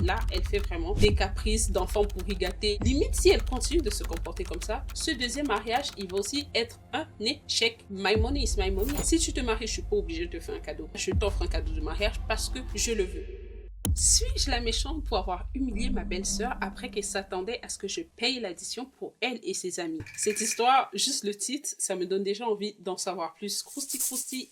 là, elle fait vraiment des caprices d'enfant pourri gâté. Limite, si elle continue de se comporter comme ça, ce deuxième mariage, il va aussi être un échec. My money is my money. Si tu te maries, je suis pas obligée de te faire un cadeau. Je t'offre un cadeau de mariage parce que je le veux. Suis-je la méchante pour avoir humilié ma belle-sœur après qu'elle s'attendait à ce que je paye l'addition pour elle et ses amis? Cette histoire, juste le titre, ça me donne déjà envie d'en savoir plus. Crousti crousti,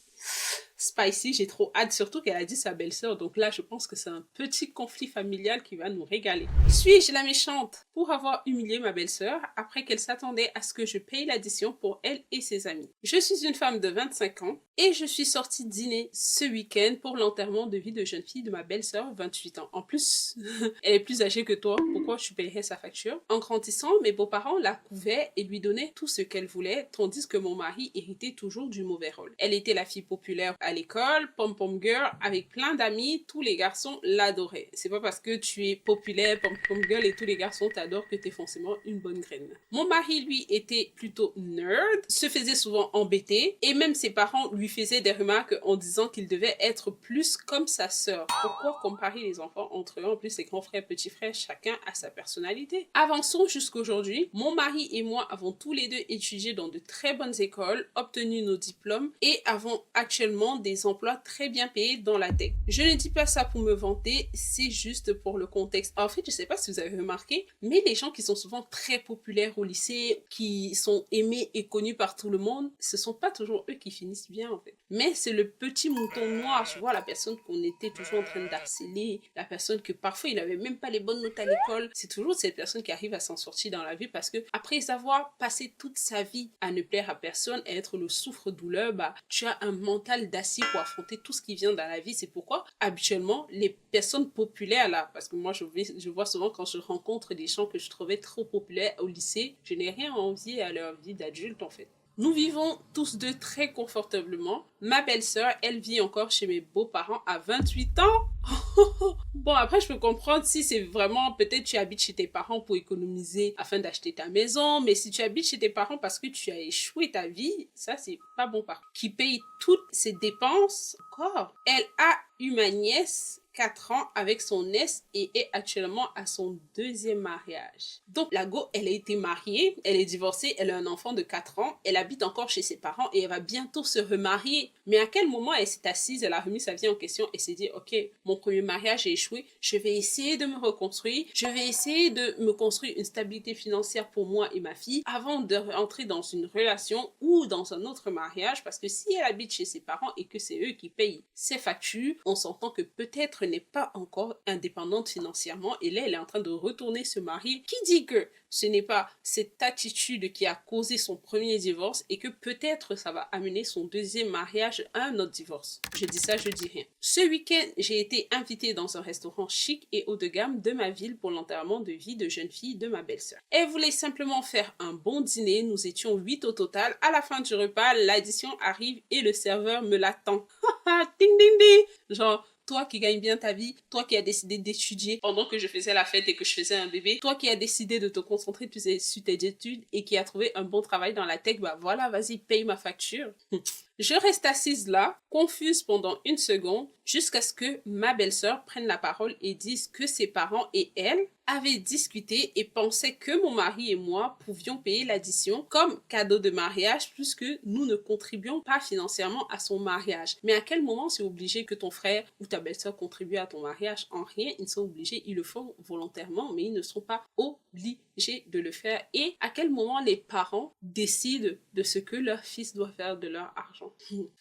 spicy, j'ai trop hâte, surtout qu'elle a dit sa belle-sœur, donc là je pense que c'est un petit conflit familial qui va nous régaler. Suis-je la méchante pour avoir humilié ma belle-sœur après qu'elle s'attendait à ce que je paye l'addition pour elle et ses amis? Je suis une femme de 25 ans et je suis sortie dîner ce week-end pour l'enterrement de vie de jeune fille de ma belle-sœur, 28 ans. En plus, elle est plus âgée que toi, pourquoi je paierais sa facture? En grandissant, mes beaux-parents la couvaient et lui donnaient tout ce qu'elle voulait, tandis que mon mari héritait toujours du mauvais rôle. Elle était la fille populaire à l'école, pom-pom girl, avec plein d'amis, tous les garçons l'adoraient. C'est pas parce que tu es populaire, pom-pom girl et tous les garçons t'adorent que t'es forcément une bonne graine. Mon mari, lui, était plutôt nerd, se faisait souvent embêter, et même ses parents lui faisaient des remarques en disant qu'il devait être plus comme sa sœur. Pourquoi comparer les enfants entre eux? En plus, ses grands frères, petits frères, chacun a sa personnalité. Avançons jusqu'aujourd'hui. Mon mari et moi avons tous les deux étudié dans de très bonnes écoles, obtenu nos diplômes et avons actuellement des emplois très bien payés dans la tech. Je ne dis pas ça pour me vanter, c'est juste pour le contexte. En fait, je sais pas si vous avez remarqué, mais les gens qui sont souvent très populaires au lycée, qui sont aimés et connus par tout le monde, ce sont pas toujours eux qui finissent bien en fait. Mais c'est le petit mouton noir, tu vois, la personne qu'on était toujours en train d'harceler, la personne que parfois il avait même pas les bonnes notes à l'école. C'est toujours cette personne qui arrive à s'en sortir dans la vie parce que après avoir passé toute sa vie à ne plaire à personne, à être le souffre-douleur, bah tu as un mental d'acier pour affronter tout ce qui vient dans la vie. C'est pourquoi habituellement les personnes populaires là, parce que moi je vois souvent quand je rencontre des gens que je trouvais trop populaires au lycée, je n'ai rien à envier à leur vie d'adulte en fait. Nous vivons tous deux très confortablement. Ma belle-sœur, elle vit encore chez mes beaux-parents à 28 ans. Bon, après, je peux comprendre si c'est vraiment, peut-être tu habites chez tes parents pour économiser afin d'acheter ta maison, mais si tu habites chez tes parents parce que tu as échoué ta vie, ça, c'est pas bon par contre. Qui paye toutes ses dépenses encore. Elle a eu ma nièce 4 ans avec son ex et est actuellement à son deuxième mariage. Donc la go, elle a été mariée, elle est divorcée, elle a un enfant de 4 ans, elle habite encore chez ses parents et elle va bientôt se remarier. Mais à quel moment elle s'est assise, elle a remis sa vie en question et s'est dit ok, mon premier mariage a échoué, je vais essayer de me reconstruire, je vais essayer de me construire une stabilité financière pour moi et ma fille avant de rentrer dans une relation ou dans un autre mariage, parce que si elle habite chez ses parents et que c'est eux qui payent ses factures, on s'entend que peut-être n'est pas encore indépendante financièrement et là elle est en train de retourner se marier. Qui dit que ce n'est pas cette attitude qui a causé son premier divorce et que peut-être ça va amener son deuxième mariage à un autre divorce? Je dis ça, je dis rien. Ce week-end, j'ai été invitée dans un restaurant chic et haut de gamme de ma ville pour l'enterrement de vie de jeune fille de ma belle-sœur. Elle voulait simplement faire un bon dîner, nous étions 8 au total. À la fin du repas, l'addition arrive et le serveur me l'attend. Ding ding ding. Genre, toi qui gagnes bien ta vie, toi qui as décidé d'étudier pendant que je faisais la fête et que je faisais un bébé, toi qui as décidé de te concentrer sur tes études et qui as trouvé un bon travail dans la tech, bah voilà, vas-y, paye ma facture. Je reste assise là, confuse pendant une seconde, jusqu'à ce que ma belle-sœur prenne la parole et dise que ses parents et elle avaient discuté et pensaient que mon mari et moi pouvions payer l'addition comme cadeau de mariage puisque nous ne contribuons pas financièrement à son mariage. Mais à quel moment c'est obligé que ton frère ou ta belle-sœur contribue à ton mariage? En rien, ils sont obligés, ils le font volontairement, mais ils ne sont pas obligés de le faire. Et à quel moment les parents décident de ce que leur fils doit faire de leur argent?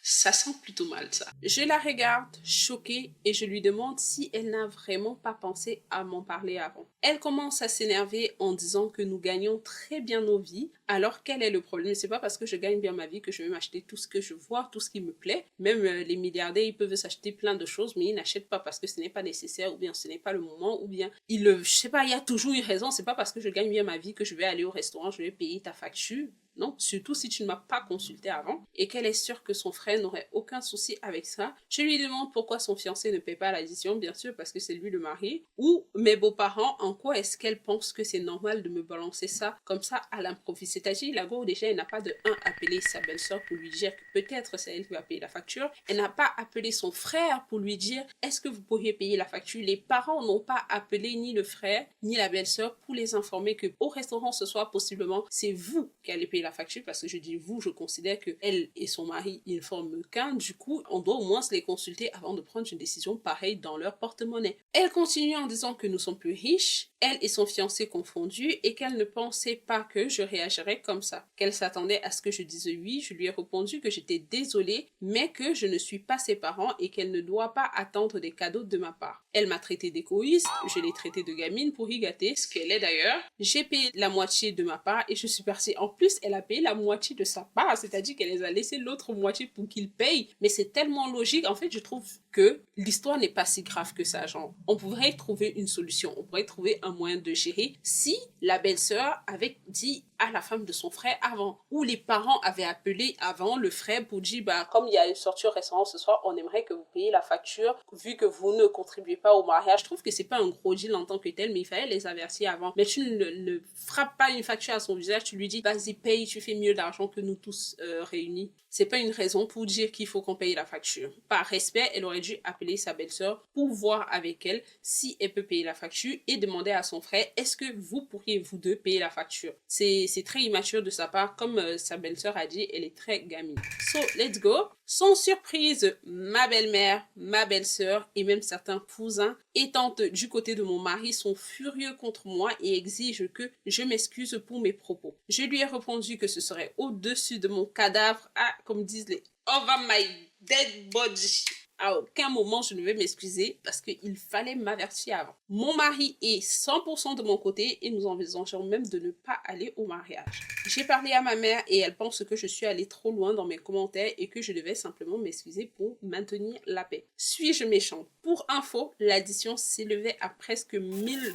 Ça sent plutôt mal ça. Je la regarde choquée et je lui demande si elle n'a vraiment pas pensé à m'en parler avant. Elle commence à s'énerver en disant que nous gagnons très bien nos vies. Alors quel est le problème? C'est pas parce que je gagne bien ma vie que je vais m'acheter tout ce que je vois, tout ce qui me plaît. Même les milliardaires, ils peuvent s'acheter plein de choses, mais ils n'achètent pas parce que ce n'est pas nécessaire ou bien ce n'est pas le moment ou bien je sais pas, il y a toujours une raison. C'est pas parce que je gagne bien ma vie que je vais aller au restaurant, je vais payer ta facture. Non, surtout si tu ne m'as pas consulté avant et qu'elle est sûre que son frère n'aurait aucun souci avec ça. Je lui demande pourquoi son fiancé ne paie pas l'addition, bien sûr parce que c'est lui le mari. Ou mes beaux-parents, en quoi est-ce qu'elle pense que c'est normal de me balancer ça comme ça à l'improviste? C'est-à-dire, la go, déjà, elle n'a pas de appeler sa belle-sœur pour lui dire que peut-être c'est elle qui va payer la facture. Elle n'a pas appelé son frère pour lui dire est-ce que vous pourriez payer la facture. Les parents n'ont pas appelé ni le frère ni la belle-sœur pour les informer que au restaurant ce soir, possiblement, c'est vous qui allez payer la facture, parce que je dis vous, je considère que elle et son mari, ils forment qu'un. Du coup, on doit au moins se les consulter avant de prendre une décision pareille dans leur porte-monnaie. Elle continue en disant que nous sommes plus riches, elle et son fiancé confondus, et qu'elle ne pensait pas que je réagirais comme ça. Qu'elle s'attendait à ce que je dise oui. Je lui ai répondu que j'étais désolée, mais que je ne suis pas ses parents et qu'elle ne doit pas attendre des cadeaux de ma part. Elle m'a traité d'égoïste, je l'ai traité de gamine pour y gâter, ce qu'elle est d'ailleurs. J'ai payé la moitié de ma part et je suis partie. En plus, elle a payé la moitié de sa part, c'est-à-dire qu'elle les a laissé l'autre moitié pour qu'il paye. Mais c'est tellement logique. En fait, je trouve que l'histoire n'est pas si grave que ça, genre. On pourrait trouver une solution, on pourrait trouver un moyen de gérer si la belle-sœur avait dit à la femme de son frère avant, ou les parents avaient appelé avant le frère pour dire, bah, comme il y a une sortie au restaurant ce soir, on aimerait que vous payiez la facture, vu que vous ne contribuez pas au mariage. Je trouve que c'est pas un gros deal en tant que tel, mais il fallait les avertir avant. Mais tu ne frappes pas une facture à son visage, tu lui dis, vas-y, paye, tu fais mieux d'argent que nous tous réunis. C'est pas une raison pour dire qu'il faut qu'on paye la facture. Par respect, elle aurait dû appeler sa belle-sœur pour voir avec elle si elle peut payer la facture et demander à son frère, est-ce que vous pourriez vous deux payer la facture? C'est très immature de sa part. Comme sa belle-sœur a dit, elle est très gamine. So, let's go. Sans surprise, ma belle-mère, ma belle-sœur et même certains cousins et tantes du côté de mon mari sont furieux contre moi et exigent que je m'excuse pour mes propos. Je lui ai répondu que ce serait au-dessus de mon cadavre, comme disent les over my dead body. À aucun moment je ne vais m'excuser parce qu'il fallait m'avertir avant. Mon mari est 100% de mon côté et nous envisageons même de ne pas aller au mariage. J'ai parlé à ma mère et elle pense que je suis allée trop loin dans mes commentaires et que je devais simplement m'excuser pour maintenir la paix. Suis-je méchante? Pour info, l'addition s'élevait à presque $1000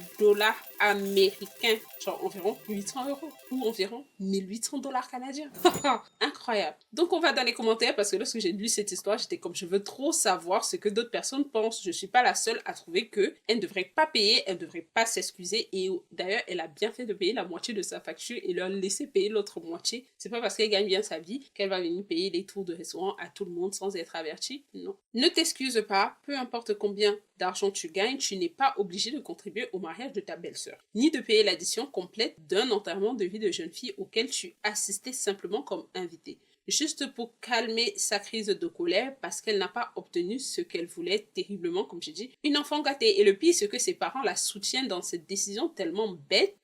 américains, genre environ 800 € ou environ 1800 $ canadiens. Incroyable. Donc on va dans les commentaires parce que lorsque j'ai lu cette histoire, j'étais comme je veux trop savoir ce que d'autres personnes pensent. Je suis pas la seule à trouver que elle ne devrait pas payer, elle ne devrait pas s'excuser et d'ailleurs elle a bien fait de payer la moitié de sa facture et leur laisser payer l'autre moitié. C'est pas parce qu'elle gagne bien sa vie qu'elle va venir payer les tours de restaurant à tout le monde sans être avertie. Non. Ne t'excuse pas, peu importe combien d'argent tu gagnes, tu n'es pas obligé de contribuer au mariage de ta belle-sœur, ni de payer l'addition complète d'un enterrement de vie de jeune fille auquel tu assistais simplement comme invité. Juste pour calmer sa crise de colère parce qu'elle n'a pas obtenu ce qu'elle voulait terriblement, comme j'ai dit, une enfant gâtée. Et le pire, c'est que ses parents la soutiennent dans cette décision tellement bête.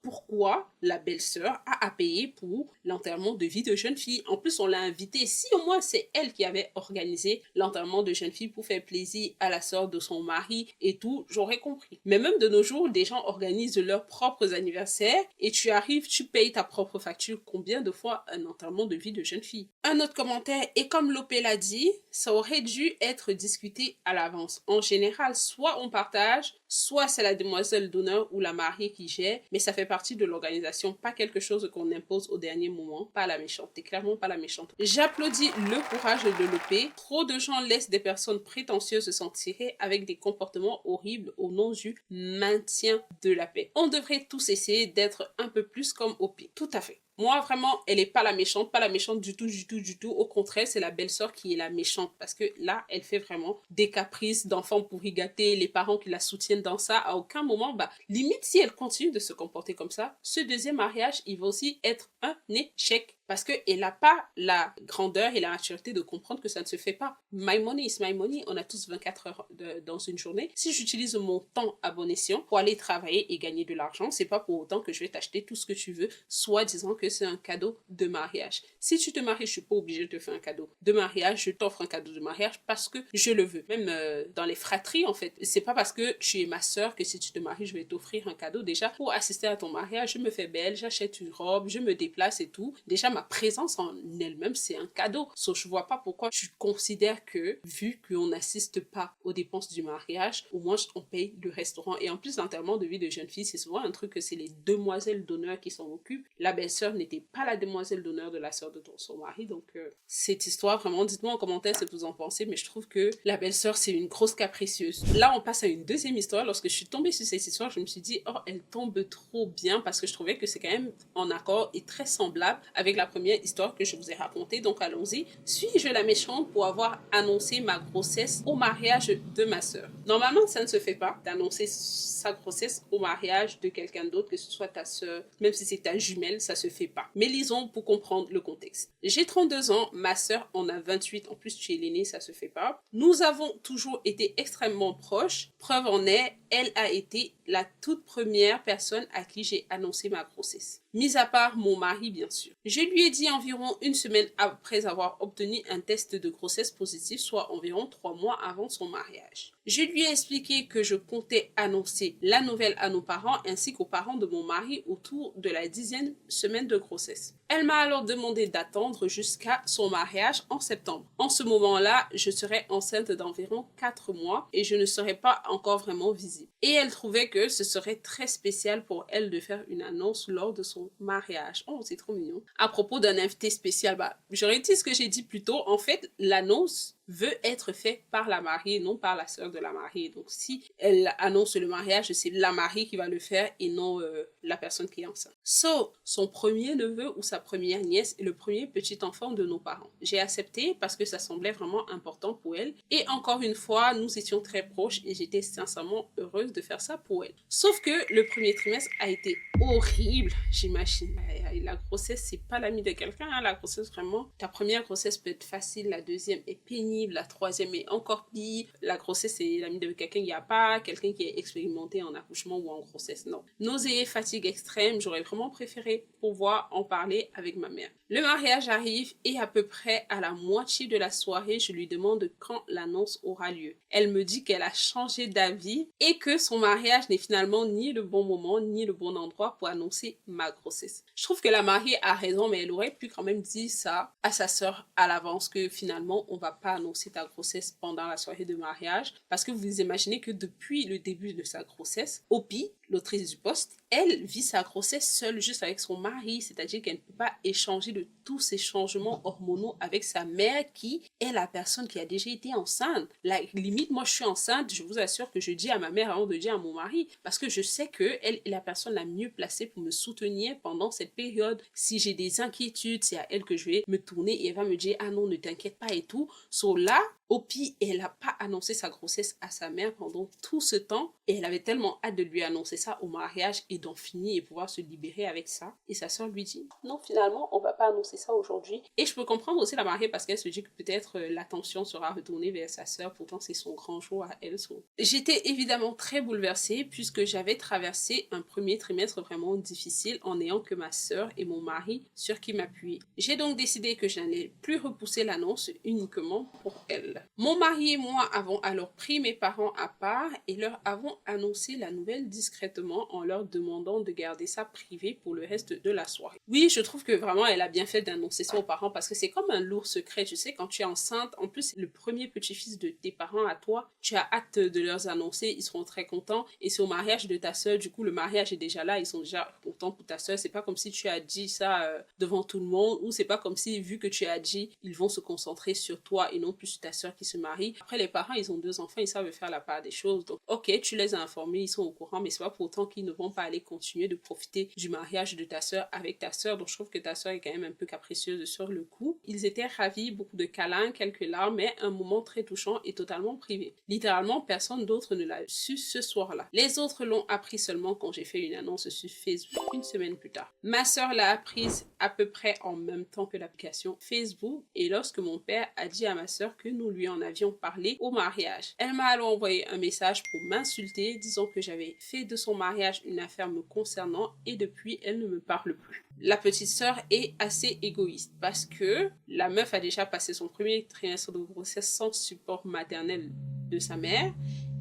Pourquoi la belle-sœur a à payer pour l'enterrement de vie de jeune fille? En plus, on l'a invitée. Si au moins c'est elle qui avait organisé l'enterrement de jeune fille pour faire plaisir à la sœur de son mari et tout, j'aurais compris. Mais même de nos jours, des gens organisent leurs propres anniversaires et tu arrives, tu payes ta propre facture. Combien de fois un enterrement de vie de jeune fille? Un autre commentaire, et comme Lopé l'a dit, ça aurait dû être discuté à l'avance. En général, soit on partage, soit c'est la demoiselle d'honneur ou la mariée qui gère, mais ça fait partie de l'organisation, pas quelque chose qu'on impose au dernier moment. Pas la méchante, t'es clairement pas la méchante. J'applaudis le courage de Lopé. Trop de gens laissent des personnes prétentieuses s'en tirer avec des comportements horribles au nom du maintien de la paix. On devrait tous essayer d'être un peu plus comme OP. Tout à fait. Moi, vraiment, elle est pas la méchante du tout. Au contraire, c'est la belle-sœur qui est la méchante parce que là, elle fait vraiment des caprices d'enfants pour y gâter, les parents qui la soutiennent dans ça. À aucun moment, limite, si elle continue de se comporter comme ça, ce deuxième mariage, il va aussi être un échec parce qu'elle n'a pas la grandeur et la maturité de comprendre que ça ne se fait pas. My money is my money. On a tous 24 heures dans une journée. Si j'utilise mon temps à bon escient pour aller travailler et gagner de l'argent, c'est pas pour autant que je vais t'acheter tout ce que tu veux, soit disant que c'est un cadeau de mariage. Si tu te maries, je suis pas obligée de te faire un cadeau de mariage. Je t'offre un cadeau de mariage parce que je le veux. Même dans les fratries, en fait. C'est pas parce que tu es ma sœur que si tu te maries, je vais t'offrir un cadeau. Déjà, pour assister à ton mariage, je me fais belle, j'achète une robe, je me dépile, déplace et tout. Déjà, ma présence en elle-même, c'est un cadeau. So, je vois pas pourquoi tu considères que, vu qu'on n'assiste pas aux dépenses du mariage, au moins on paye le restaurant. Et en plus, l'enterrement de vie de jeune fille, c'est souvent un truc que c'est les demoiselles d'honneur qui s'en occupent. La belle-sœur n'était pas la demoiselle d'honneur de la sœur de son mari. Donc, cette histoire, vraiment, dites-moi en commentaire ce que vous en pensez, mais je trouve que la belle-sœur, c'est une grosse capricieuse. Là, on passe à une deuxième histoire. Lorsque je suis tombée sur cette histoire, je me suis dit, oh, elle tombe trop bien parce que je trouvais que c'est quand même en accord et très semblable avec la première histoire que je vous ai racontée. Donc, allons-y. Suis-je la méchante pour avoir annoncé ma grossesse au mariage de ma sœur? Normalement, ça ne se fait pas d'annoncer sa grossesse au mariage de quelqu'un d'autre, que ce soit ta sœur, même si c'est ta jumelle, ça se fait pas. Mais lisons pour comprendre le contexte. J'ai 32 ans, ma sœur en a 28, en plus tu es l'aînée, ça se fait pas. Nous avons toujours été extrêmement proches. Preuve en est, elle a été la toute première personne à qui j'ai annoncé ma grossesse. Mis à part mon mari, bien sûr. Je lui ai dit environ une semaine après avoir obtenu un test de grossesse positif, soit environ 3 mois avant son mariage. Je lui ai expliqué que je comptais annoncer la nouvelle à nos parents ainsi qu'aux parents de mon mari autour de la 10e semaine de grossesse. Elle m'a alors demandé d'attendre jusqu'à son mariage en septembre. En ce moment-là, je serais enceinte d'environ 4 mois et je ne serais pas encore vraiment visible. Et elle trouvait que ce serait très spécial pour elle de faire une annonce lors de son mariage. Oh, c'est trop mignon. À propos d'un invité spécial, j'aurais dit ce que j'ai dit plus tôt. En fait, l'annonce veut être fait par la mariée, non par la sœur de la mariée. Donc, si elle annonce le mariage, c'est la mariée qui va le faire et non la personne qui est enceinte. Son premier neveu ou sa première nièce est le premier petit enfant de nos parents. J'ai accepté parce que ça semblait vraiment important pour elle. Et encore une fois, nous étions très proches et j'étais sincèrement heureuse de faire ça pour elle. Sauf que le premier trimestre a été horrible, j'imagine. La grossesse, c'est pas l'ami de quelqu'un, hein. La grossesse, vraiment, ta première grossesse peut être facile, la deuxième est pénible, la troisième est encore pire. La grossesse, c'est l'ami de quelqu'un, il n'y a pas quelqu'un qui est expérimenté en accouchement ou en grossesse, non. Nausées, fatigue extrême, j'aurais vraiment préféré pouvoir en parler avec ma mère. Le mariage arrive et à peu près à la moitié de la soirée, je lui demande quand l'annonce aura lieu. Elle me dit qu'elle a changé d'avis et que son mariage n'est finalement ni le bon moment ni le bon endroit pour annoncer ma grossesse. Je trouve que la mariée a raison, mais elle aurait pu quand même dire ça à sa sœur à l'avance, que finalement on va pas annoncer ta grossesse pendant la soirée de mariage, parce que vous imaginez que depuis le début de sa grossesse, Opie, l'autrice du poste, elle vit sa grossesse seule, juste avec son mari, c'est-à-dire qu'elle ne peut pas échanger de tous ces changements hormonaux avec sa mère qui est la personne qui a déjà été enceinte. La limite, moi je suis enceinte, je vous assure que je dis à ma mère avant de dire à mon mari, parce que je sais qu'elle est la personne la mieux placée pour me soutenir pendant cette période. Si j'ai des inquiétudes, c'est à elle que je vais me tourner et elle va me dire « Ah non, ne t'inquiète pas » et tout. Là, Opie, elle n'a pas annoncé sa grossesse à sa mère pendant tout ce temps et elle avait tellement hâte de lui annoncer ça au mariage et d'en finir et pouvoir se libérer avec ça. Et sa soeur lui dit non, finalement, on va pas annoncer ça aujourd'hui. Et je peux comprendre aussi la mariée parce qu'elle se dit que peut-être l'attention sera retournée vers sa soeur, pourtant c'est son grand jour à elle. J'étais évidemment très bouleversée puisque j'avais traversé un premier trimestre vraiment difficile en n'ayant que ma soeur et mon mari sur qui m'appuyer. J'ai donc décidé que je n'allais plus repousser l'annonce uniquement pour elle. Mon mari et moi avons alors pris mes parents à part et leur avons annoncé la nouvelle discrètement en leur demandant de garder ça privé pour le reste de la soirée. Oui, je trouve que vraiment elle a bien fait d'annoncer ça aux parents parce que c'est comme un lourd secret, tu sais, quand tu es enceinte, en plus le premier petit-fils de tes parents à toi, tu as hâte de leur annoncer, ils seront très contents et c'est au mariage de ta soeur, du coup le mariage est déjà là, ils sont déjà contents pour ta soeur, c'est pas comme si tu as dit ça devant tout le monde ou c'est pas comme si vu que tu as dit, ils vont se concentrer sur toi et non plus sur ta soeur qui se marie. Après, les parents, ils ont 2 enfants, ils savent faire la part des choses. Donc, ok, tu les as informés, ils sont au courant, mais c'est pas pour autant qu'ils ne vont pas aller continuer de profiter du mariage de ta soeur avec ta soeur. Donc, je trouve que ta soeur est quand même un peu capricieuse sur le coup. Ils étaient ravis, beaucoup de câlins, quelques larmes, mais un moment très touchant et totalement privé. Littéralement, personne d'autre ne l'a su ce soir-là. Les autres l'ont appris seulement quand j'ai fait une annonce sur Facebook une semaine plus tard. Ma soeur l'a apprise à peu près en même temps que l'application Facebook et lorsque mon père a dit à ma soeur que nous lui en avions parlé au mariage. Elle m'a alors envoyé un message pour m'insulter, disant que j'avais fait de son mariage une affaire me concernant et depuis, elle ne me parle plus. La petite sœur est assez égoïste parce que la meuf a déjà passé son premier trimestre de grossesse sans support maternel de sa mère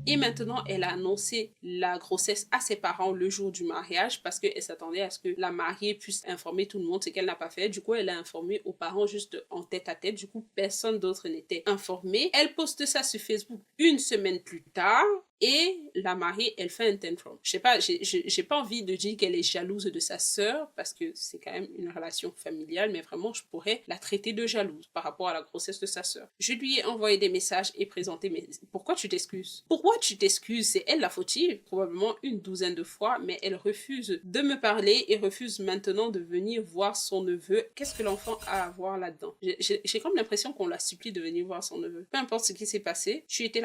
et maintenant elle a annoncé la grossesse à ses parents le jour du mariage parce qu'elle s'attendait à ce que la mariée puisse informer tout le monde, ce qu'elle n'a pas fait. Du coup, elle a informé aux parents juste en tête à tête. Du coup, personne d'autre n'était informé. Elle poste ça sur Facebook une semaine plus tard. Et la mariée, elle fait un tantrum. Je sais pas, j'ai pas envie de dire qu'elle est jalouse de sa sœur parce que c'est quand même une relation familiale, mais vraiment, je pourrais la traiter de jalouse par rapport à la grossesse de sa sœur. Je lui ai envoyé des messages et présenté, mais pourquoi tu t'excuses? Pourquoi tu t'excuses? C'est elle la fautive, probablement une douzaine de fois, mais elle refuse de me parler et refuse maintenant de venir voir son neveu. Qu'est-ce que l'enfant a à voir là-dedans? J'ai comme l'impression qu'on la supplie de venir voir son neveu. Peu importe ce qui s'est passé, tu étais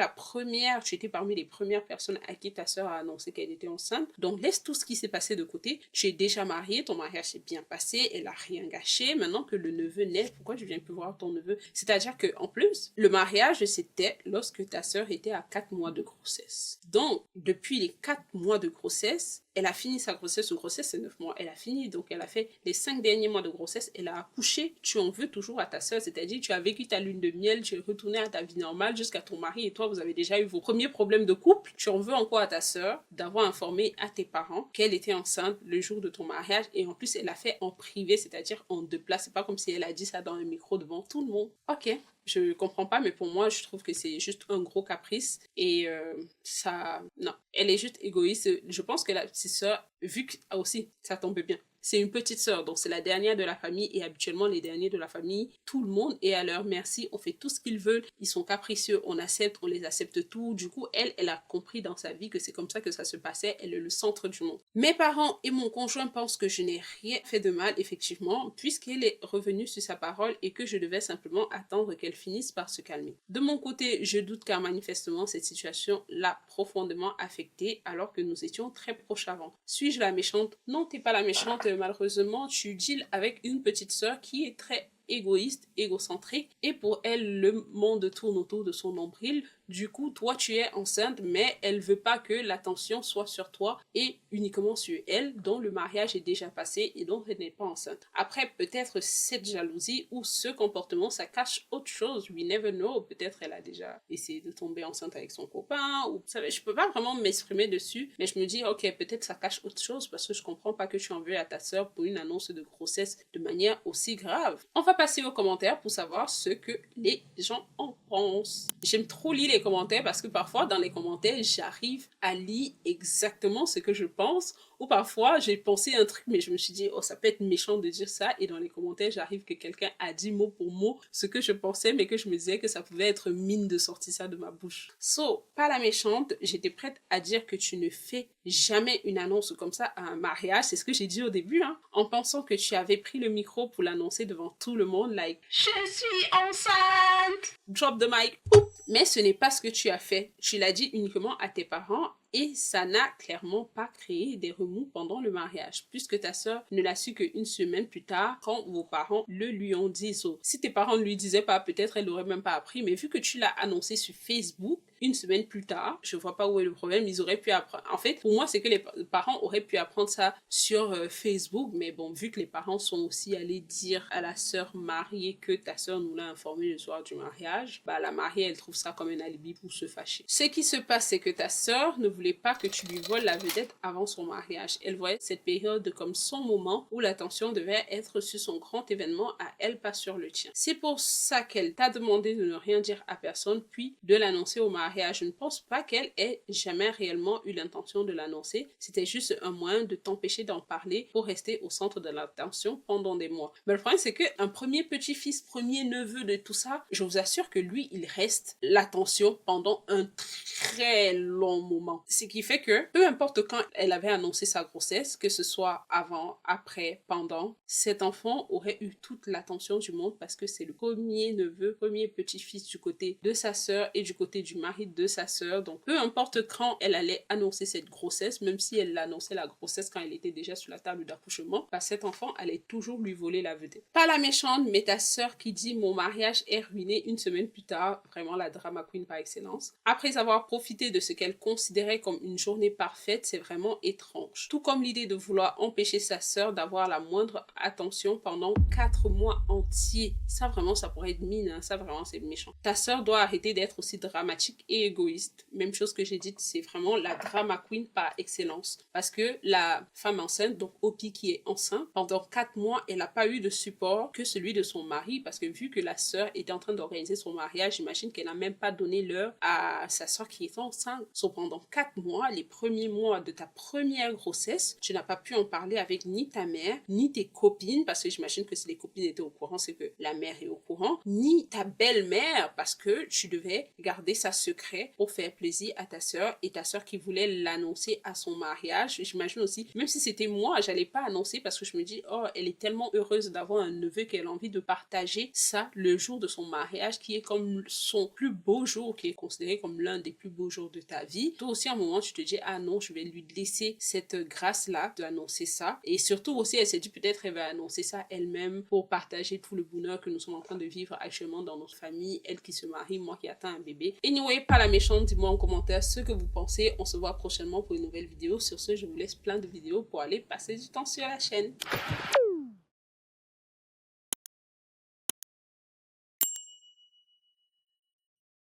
parmi les premières personne à qui ta sœur a annoncé qu'elle était enceinte. Donc laisse tout ce qui s'est passé de côté. Tu es déjà mariée, ton mariage s'est bien passé, elle a rien gâché. Maintenant que le neveu naît, pourquoi tu viens plus voir ton neveu? C'est-à-dire que en plus, le mariage c'était lorsque ta sœur était à 4 mois de grossesse. Donc depuis les 4 mois de grossesse, elle a fini sa grossesse. Une grossesse, c'est 9 mois. Elle a fini, donc elle a fait les 5 derniers mois de grossesse. Elle a accouché. Tu en veux toujours à ta sœur, c'est-à-dire tu as vécu ta lune de miel, tu es retourné à ta vie normale jusqu'à ton mari et toi, vous avez déjà eu vos premiers problèmes de couple. Tu en veux encore à ta sœur d'avoir informé à tes parents qu'elle était enceinte le jour de ton mariage et en plus, elle l'a fait en privé, c'est-à-dire en deux places. C'est pas comme si elle a dit ça dans un micro devant tout le monde. Ok. Je comprends pas, mais pour moi, je trouve que c'est juste un gros caprice. Et ça... Non, elle est juste égoïste. Je pense que la petite sœur, vu que... Ah aussi, ça tombe bien. C'est une petite sœur, donc c'est la dernière de la famille et habituellement les derniers de la famille, tout le monde est à leur merci, on fait tout ce qu'ils veulent, ils sont capricieux, on les accepte tout. Du coup, elle a compris dans sa vie que c'est comme ça que ça se passait, elle est le centre du monde. Mes parents et mon conjoint pensent que je n'ai rien fait de mal, effectivement, puisqu'elle est revenue sur sa parole et que je devais simplement attendre qu'elle finisse par se calmer. De mon côté, je doute car manifestement cette situation l'a profondément affectée alors que nous étions très proches avant. Suis-je la méchante? Non, t'es pas la méchante. Malheureusement, tu deals avec une petite sœur qui est très égoïste, égocentrique, et pour elle, le monde tourne autour de son nombril. Du coup, toi, tu es enceinte, mais elle veut pas que l'attention soit sur toi et uniquement sur elle, dont le mariage est déjà passé et dont elle n'est pas enceinte. Après, peut-être cette jalousie ou ce comportement, ça cache autre chose. We never know. Peut-être elle a déjà essayé de tomber enceinte avec son copain, ou, vous savez, je peux pas vraiment m'exprimer dessus, mais je me dis, ok, peut-être ça cache autre chose parce que je comprends pas que tu en veux à ta sœur pour une annonce de grossesse de manière aussi grave. On va passer aux commentaires pour savoir ce que les gens en pensent. J'aime trop lire les commentaires parce que parfois dans les commentaires j'arrive à lire exactement ce que je pense, ou parfois j'ai pensé un truc mais je me suis dit oh ça peut être méchant de dire ça, et dans les commentaires j'arrive que quelqu'un a dit mot pour mot ce que je pensais mais que je me disais que ça pouvait être mine de sortir ça de ma bouche. So, pas la méchante, j'étais prête à dire que tu ne fais jamais une annonce comme ça à un mariage, c'est ce que j'ai dit au début, en pensant que tu avais pris le micro pour l'annoncer devant tout le monde, like « Je suis enceinte !» Drop the mic. Mais ce n'est pas ce que tu as fait. Tu l'as dit uniquement à tes parents et ça n'a clairement pas créé des remous pendant le mariage, puisque ta sœur ne l'a su qu'une semaine plus tard quand vos parents le lui ont dit. So, si tes parents ne lui disaient pas, peut-être elle n'aurait même pas appris, mais vu que tu l'as annoncé sur Facebook, une semaine plus tard, je vois pas où est le problème, ils auraient pu apprendre. En fait, pour moi, c'est que les parents auraient pu apprendre ça sur Facebook, mais bon, vu que les parents sont aussi allés dire à la sœur mariée que ta sœur nous l'a informé le soir du mariage, bah la mariée, elle trouve ça comme un alibi pour se fâcher. Ce qui se passe, c'est que ta sœur ne voulait pas que tu lui voles la vedette avant son mariage. Elle voyait cette période comme son moment où l'attention devait être sur son grand événement à elle, pas sur le tien. C'est pour ça qu'elle t'a demandé de ne rien dire à personne, puis de l'annoncer au mariage. Je ne pense pas qu'elle ait jamais réellement eu l'intention de l'annoncer. C'était juste un moyen de t'empêcher d'en parler pour rester au centre de l'attention pendant des mois. Mais le problème, c'est qu'un premier petit-fils, premier neveu de tout ça, je vous assure que lui, il reste l'attention pendant un très long moment. Ce qui fait que, peu importe quand elle avait annoncé sa grossesse, que ce soit avant, après, pendant, cet enfant aurait eu toute l'attention du monde parce que c'est le premier neveu, premier petit-fils du côté de sa sœur et du côté du mari de sa sœur. Donc, peu importe quand elle allait annoncer cette grossesse, même si elle annonçait la grossesse quand elle était déjà sur la table d'accouchement, bah, cet enfant allait toujours lui voler la vedette. Pas la méchante, mais ta sœur qui dit « Mon mariage est ruiné » une semaine plus tard, vraiment la drama queen par excellence. Après avoir profité de ce qu'elle considérait considérer comme une journée parfaite, c'est vraiment étrange. Tout comme l'idée de vouloir empêcher sa sœur d'avoir la moindre attention pendant 4 mois entiers. Ça vraiment, ça pourrait être mine, hein. Ça vraiment, c'est méchant. Ta sœur doit arrêter d'être aussi dramatique et égoïste. Même chose que j'ai dit, c'est vraiment la drama queen par excellence. Parce que la femme enceinte, donc Hopi qui est enceinte, pendant 4 mois, elle n'a pas eu de support que celui de son mari, parce que vu que la sœur était en train d'organiser son mariage, j'imagine qu'elle n'a même pas donné l'heure à sa sœur qui est enceinte. So, pendant 4 mois, les premiers mois de ta première grossesse, tu n'as pas pu en parler avec ni ta mère, ni tes copines, parce que j'imagine que si les copines étaient au courant, c'est que la mère est au courant, ni ta belle-mère, parce que tu devais garder ça secret pour faire plaisir à ta sœur, et ta sœur qui voulait l'annoncer à son mariage. J'imagine aussi, même si c'était moi, j'allais pas annoncer parce que je me dis, oh, elle est tellement heureuse d'avoir un neveu qu'elle a envie de partager ça le jour de son mariage, qui est comme son plus beau jour, qui est considéré comme l'un des plus beaux jours de ta vie. Toi aussi, à un moment, tu te dis, ah non, je vais lui laisser cette grâce-là d'annoncer ça. Et surtout aussi, elle s'est dit, peut-être elle va annoncer ça elle-même pour partager tout le bonheur que nous sommes en train de vivre actuellement dans notre famille. Elle qui se marie, moi qui attends un bébé. Anyway, pas la méchante, dis-moi en commentaire ce que vous pensez. On se voit prochainement pour une nouvelle vidéo. Sur ce, je vous laisse plein de vidéos pour aller passer du temps sur la chaîne.